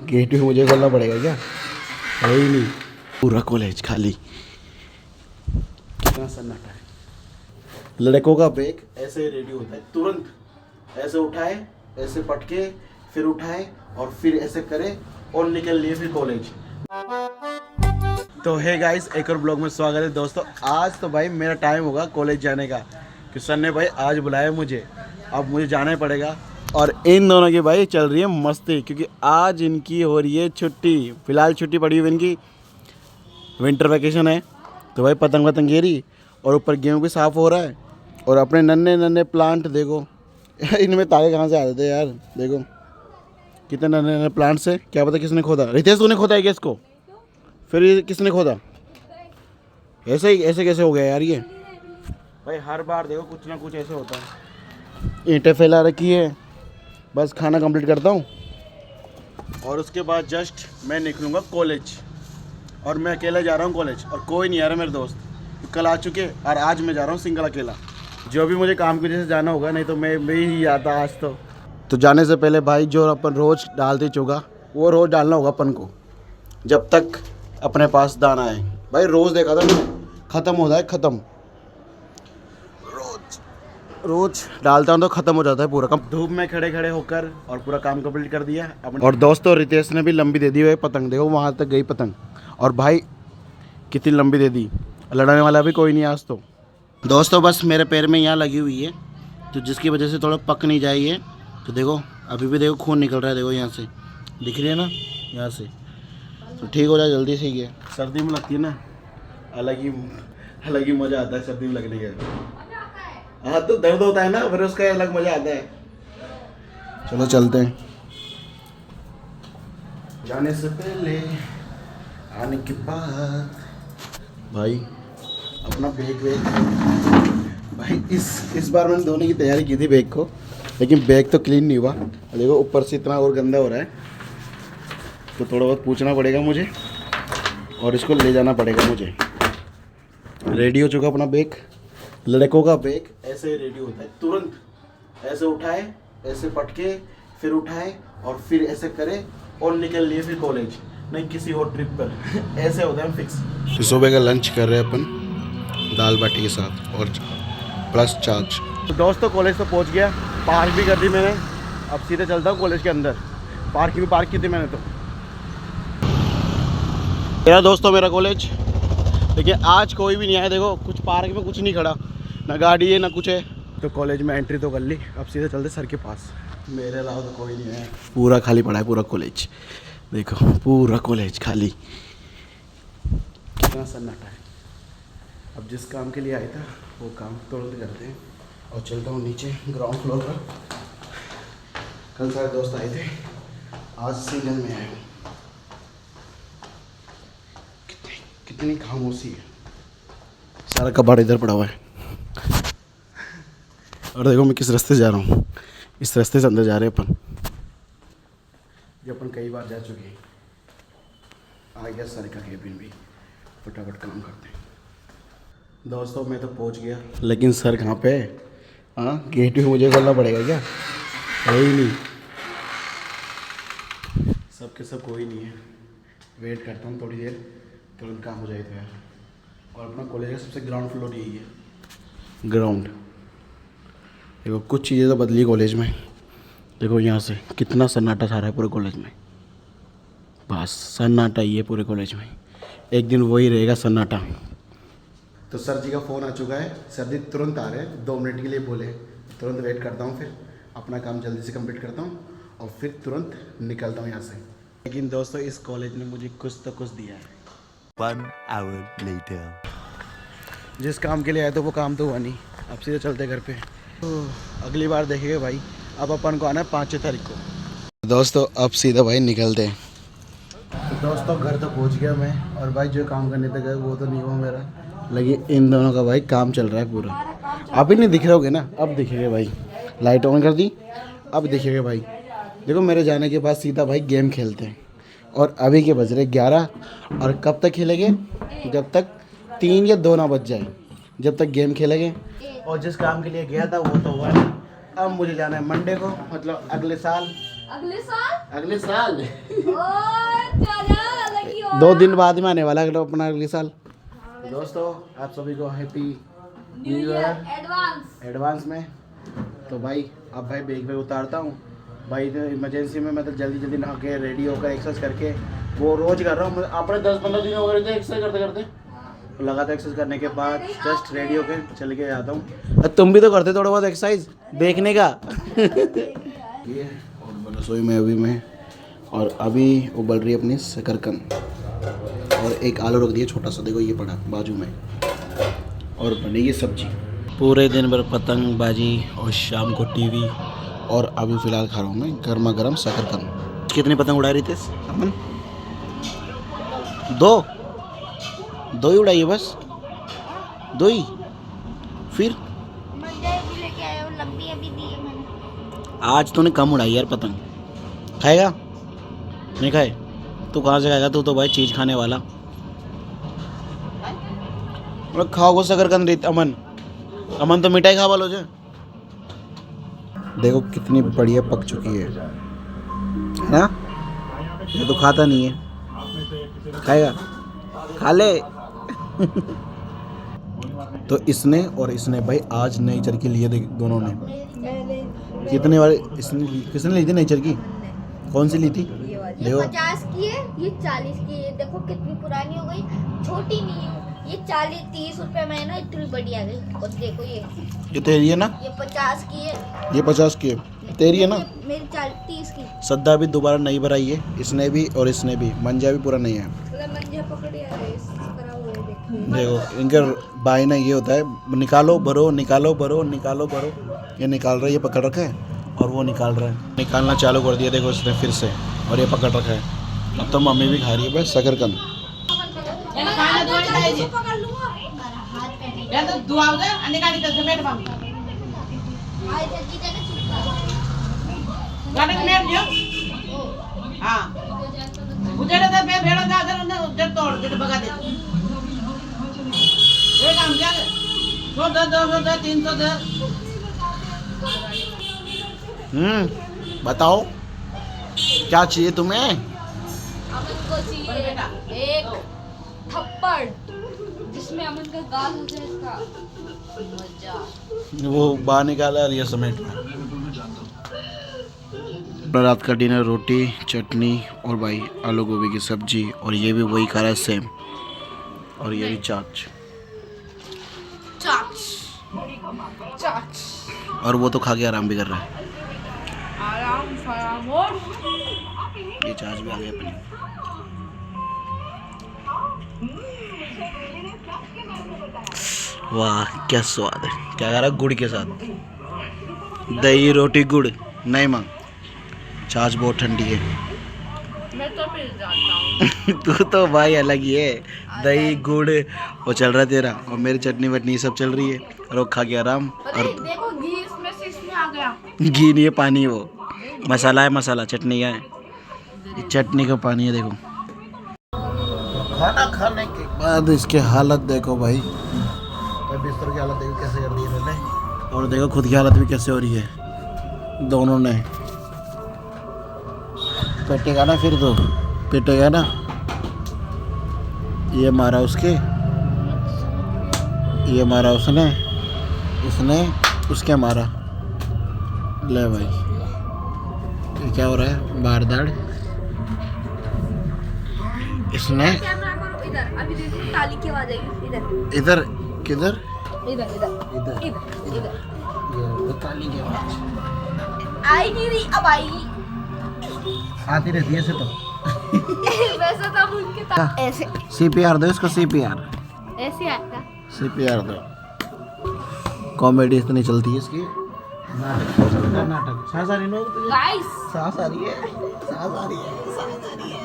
Gate भी मुझे खोलना पड़ेगा क्या? है ही नहीं, पूरा कॉलेज खाली। कितना सन्नाटा है। लड़कों का बैग ऐसे ही रेडी होता है, तुरंत ऐसे उठाए, ऐसे पटके, फिर उठाए और फिर ऐसे करे और निकल लिए फिर कॉलेज। तो हे गाइस, एक और ब्लॉग में स्वागत है दोस्तों। आज तो भाई मेरा टाइम होगा कॉलेज जाने का, कि सर ने भाई आज बुलाया मुझे, अब मुझे जाना ही पड़ेगा। और इन दोनों की भाई चल रही है मस्ती, क्योंकि आज इनकी हो रही है छुट्टी। फिलहाल छुट्टी पड़ी हुई इनकी, विंटर वैकेशन है। तो भाई पतंग वतंगेरी और ऊपर गेहूँ भी साफ़ हो रहा है। और अपने नन्हे नन्हे प्लांट देखो इनमें तागे कहाँ से आते थे यार, देखो कितने नन्हे नन्हे प्लांट्स है। क्या पता किसने खोदा। रितेश तूने खोदा है क्या इसको? फिर ये किसने खोदा? ऐसे ही, ऐसे कैसे हो गया यार ये? भाई हर बार देखो कुछ ना कुछ ऐसे होता है। ईंटें फैला रखी है। बस खाना कंप्लीट करता हूँ और उसके बाद जस्ट मैं निकलूँगा कॉलेज। और मैं अकेला जा रहा हूँ कॉलेज, और कोई नहीं आ रहा मेरे दोस्त। कल आ चुके और आज मैं जा रहा हूँ सिंगल अकेला। जो भी मुझे काम की वजह से जाना होगा, नहीं तो मैं ही आता आज। तो जाने से पहले भाई जो अपन रोज़ डालते चोगा, वो रोज़ डालना होगा अपन को, जब तक अपने पास दाना है। भाई रोज़ देखा था मैं, ख़त्म होता है, ख़त्म। रोज़ डालता हूँ तो ख़त्म हो जाता है पूरा काम। धूप में खड़े खड़े होकर और पूरा काम कंप्लीट कर दिया अपन। और दोस्तों रितेश ने भी लंबी दे दी है पतंग, देखो वहाँ तक गई पतंग। और भाई कितनी लंबी दे दी। लड़ाने वाला भी कोई नहीं आज तो। दोस्तों बस मेरे पैर में यहाँ लगी हुई है, तो जिसकी वजह से थोड़ा पक नहीं जाए ये। तो देखो अभी भी देखो खून निकल रहा है, देखो यहाँ से दिख रही है ना, यहाँ से। तो ठीक हो जाए जल्दी से। ये सर्दी में लगती है ना, अलग ही मज़ा आता है सर्दी में लगने का। हाँ तो दर्द होता है ना, फिर उसका अलग मज़ा आता है। चलो चलते हैं। जाने से पहले आने के बाद भाई अपना बैग भाई इस बार मैंने धोने की तैयारी की थी बैग को, लेकिन बैग तो क्लीन नहीं हुआ। देखो ऊपर से इतना और गंदा हो रहा है, तो थोड़ा बहुत पूछना पड़ेगा मुझे और इसको ले जाना पड़ेगा मुझे। रेडी हो चुका अपना बैग। लड़कों का बैग ऐसे ही रेडी होता है, तुरंत ऐसे उठाए, ऐसे पटके, फिर उठाए और फिर ऐसे करे और निकल लिए फिर कॉलेज, नहीं किसी और ट्रिप पर। ऐसे होता है फिक्स। सुबह का लंच कर रहे हैं अपन दाल बाटी के साथ और प्लस चार्ज। तो दोस्तों कॉलेज तो पहुंच गया, पार्क भी कर दी मैंने। अब सीधे चलता हूँ कॉलेज के अंदर। पार्क भी पार्क की थी मैंने तो। मेरा दोस्तों मेरा कॉलेज, लेकिन आज कोई भी नहीं आया। देखो कुछ पार्क में कुछ नहीं खड़ा, ना गाड़ी है ना कुछ है। तो कॉलेज में एंट्री तो कर ली, अब सीधे चलते सर के पास। मेरे अलावा तो कोई नहीं है, पूरा खाली पड़ा है पूरा कॉलेज। देखो पूरा कॉलेज खाली, कितना सन्नाटा है। अब जिस काम के लिए आया था वो काम तुरंत करते हैं और चलता हूँ नीचे ग्राउंड फ्लोर पर। कल सारे दोस्त आए थे, आज सिंगल में आया हूँ। कितनी खामोशी है, सारा कबाड़ इधर पड़ा हुआ है। और देखो मैं किस रास्ते जा रहा हूँ, इस रास्ते से अंदर जा रहे हैं अपन, जो अपन कई बार जा चुके हैं। आ गया सर का केबिन भी, फटाफट काम करते हैं। दोस्तों मैं तो पहुंच गया, लेकिन सर कहाँ पे है? हाँ गेट भी मुझे खोलना पड़ेगा क्या? है ही नहीं, सब के सब कोई नहीं है। वेट करता हूँ थोड़ी देर, तुरंत काम हो जाए तो यार। और अपना कॉलेज का सबसे ग्राउंड फ्लोर यही है, ग्राउंड। देखो कुछ चीज़ें तो बदली कॉलेज में। देखो यहाँ से कितना सन्नाटा सारा है पूरे कॉलेज में। बस सन्नाटा ही है पूरे कॉलेज में, एक दिन वही रहेगा सन्नाटा। तो सर जी का फ़ोन आ चुका है, सर जी तुरंत आ रहे हैं, 2 मिनट के लिए बोले। तुरंत वेट करता हूँ, फिर अपना काम जल्दी से कंप्लीट करता हूँ और फिर तुरंत निकलता हूँ यहाँ से। लेकिन दोस्तों इस कॉलेज ने मुझे कुछ तो कुछ दिया है। 1 hour later. जिस काम के लिए आया तो वो काम तो हुआ नहीं, अब सीधे चलते घर पे। तो अगली बार देखेंगे भाई। अब अपन को आना है 5 तारीख को। दोस्तों अब सीधा भाई निकलते हैं। तो दोस्तों घर तो पहुंच गया मैं, और भाई जो काम करने तक है वो तो नहीं हुआ मेरा, लेकिन इन दोनों का भाई काम चल रहा है पूरा। आप ही नहीं दिख रहे होगे ना, अब दिखेंगे भाई। लाइट ऑन कर दी, अब दिखेंगे भाई। देखो मेरे जाने के बाद सीधा भाई गेम खेलते हैं। और अभी के बज रहे 11, और कब तक खेलेंगे? जब तक 3 या 2 ना बज जाए, जब तक गेम खेलेंगे। और जिस काम के लिए गया था वो तो हुआ नहीं। अब मुझे जाना है मंडे को, मतलब अगले साल। अगले साल? 2 दिन बाद में आने वाला है अपना अगले साल। तो दोस्तों आप सभी को हैप्पी न्यू ईयर एडवांस में। तो भाई अब भाई बैग उतारता हूँ भाई। तो इमरजेंसी में मैं तो जल्दी नहा के रेडी होकर एक्सरसाइज करके वो रोज कर रहा हूँ। अपने 10-15 दिन हो गए थे एक्सरसाइज करते करते। लगातार एक्सरसाइज करने के बाद जस्ट रेडी होकर चल के आता हूँ। तुम भी तो करते थोड़ा बहुत एक्सरसाइज देखने का। ये और रसोई में अभी मैं और अभी उबल रही है अपनी शकरकंद और एक आलू रख दिया छोटा सा, देखो ये पड़ा बाजू में, और बनेगी सब्जी। पूरे दिन भर पतंगबाजी और शाम को टीवी, और अभी फ़िलहाल खा रहा हूँ मैं गर्मा गर्म शकरकंद। कितनी पतंग उड़ा रही थी अपन? 2 ही उड़ाई है बस, 2 ही। फिर आज तूने कम उड़ाई यार पतंग। खाएगा नहीं खाए? तू कहाँ से खाएगा? तू तो भाई चीज़ खाने वाला। खाओ शकरकंद रीत। अमन तो मिठाई खा वालो जे। देखो कितनी बढ़िया पक चुकी है ना? ये तो खाता नहीं है, खाएगा? खा ले। तो इसने और इसने भाई आज नई चरखी लिए थे दोनों ने। कितने वाले किसने ली थी नई चरखी? कौन सी ली थी? ये 50 की है, ये 40 की है। देखो कितनी पुरानी हो गई, छोटी नहीं है। ये 40-30 रुपए में है ना, इतनी बढ़िया है। और देखो ये तेरी है ना? ये 50 की है। ये 50 की है, तेरी है ना? मेरी 30 की। सद्दा भी दोबारा नहीं भराई है, इसने भी और इसने भी। मंजा भी पूरा नहीं है। मंजा पकड़े देखो इनका भाई ना ये होता है, निकालो भरो निकालो भरो निकालो भरो। ये निकाल रहा है, ये पकड़ रखा है, और वो निकाल रहा है। निकालना चालू कर दिया देखो इसने फिर से, और ये पकड़ रखा है। अब तो मम्मी भी खा रही है बस शकरकंद। बताओ क्या चाहिए तुम्हें? अमन को चाहिए एक थप्पड़ जिसमें अमन का गाल हो जाए इसका मजा। वो बाहर निकाला और ये समेट। रात का डिनर रोटी चटनी और भाई आलू गोभी की सब्जी, और ये भी वही खा रहा है सेम, और ये भी चाच। और वो तो खा के आराम भी कर रहा है। ये चाच भी आ गई अपनी। वाह क्या स्वाद है। क्या कह रहा है? गुड़ के साथ दही रोटी गुड़ नहीं मांग। छाछ बहुत ठंडी है। मैं तो पी जाता हूँ। तू तो भाई अलग ही है। दही गुड़ वो चल रहा है तेरा, और मेरी चटनी वटनी सब चल रही है, और वो खा के आराम। और देखो घी इसमें से इसमें आ गया। घी नहीं है, पानी है वो। मसाला है, मसाला चटनी है, ये चटनी का पानी है। देखो खाना खाने के बाद इसके हालत देखो भाई। बिस्तर की हालत देखो कैसे कर दी है मैंने, और देखो खुद की हालत भी कैसे हो रही है। दोनों ने पेटेगा ना, फिर तो पेटेगा ना। ये मारा उसके, ये मारा उसने, उसने उसके मारा। ले भाई ये क्या हो रहा है? बार दाड़ इसने। इधर अभी देखो ताली की आवाज आएगी। इधर इधर किधर? इधर इधर इधर इधर इधर ये वो ताली की आवाज आई नहीं रही, अब आएगी। आती रहती है ऐसे तो। वैसे तो उनके ऐसे CPR दो इसको, CPR ऐसे आता। CPR दो। कॉमेडी इतनी चलती है इसकी। नाटक सांस आ रही है, गाइस सांस आ रही है, सांस आ रही है, सांस आ रही है।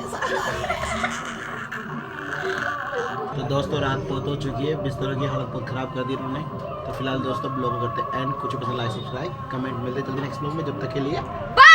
तो दोस्तों रात बहुत हो चुकी है, बिस्तरों की हालत बहुत ख़राब कर दी उन्होंने। तो फिलहाल दोस्तों ब्लॉग करते हैं एंड। कुछ पसंद लाइक सब्सक्राइब कमेंट। मिलते जल्दी नेक्स्ट ब्लॉग में, जब तक के लिए बाय।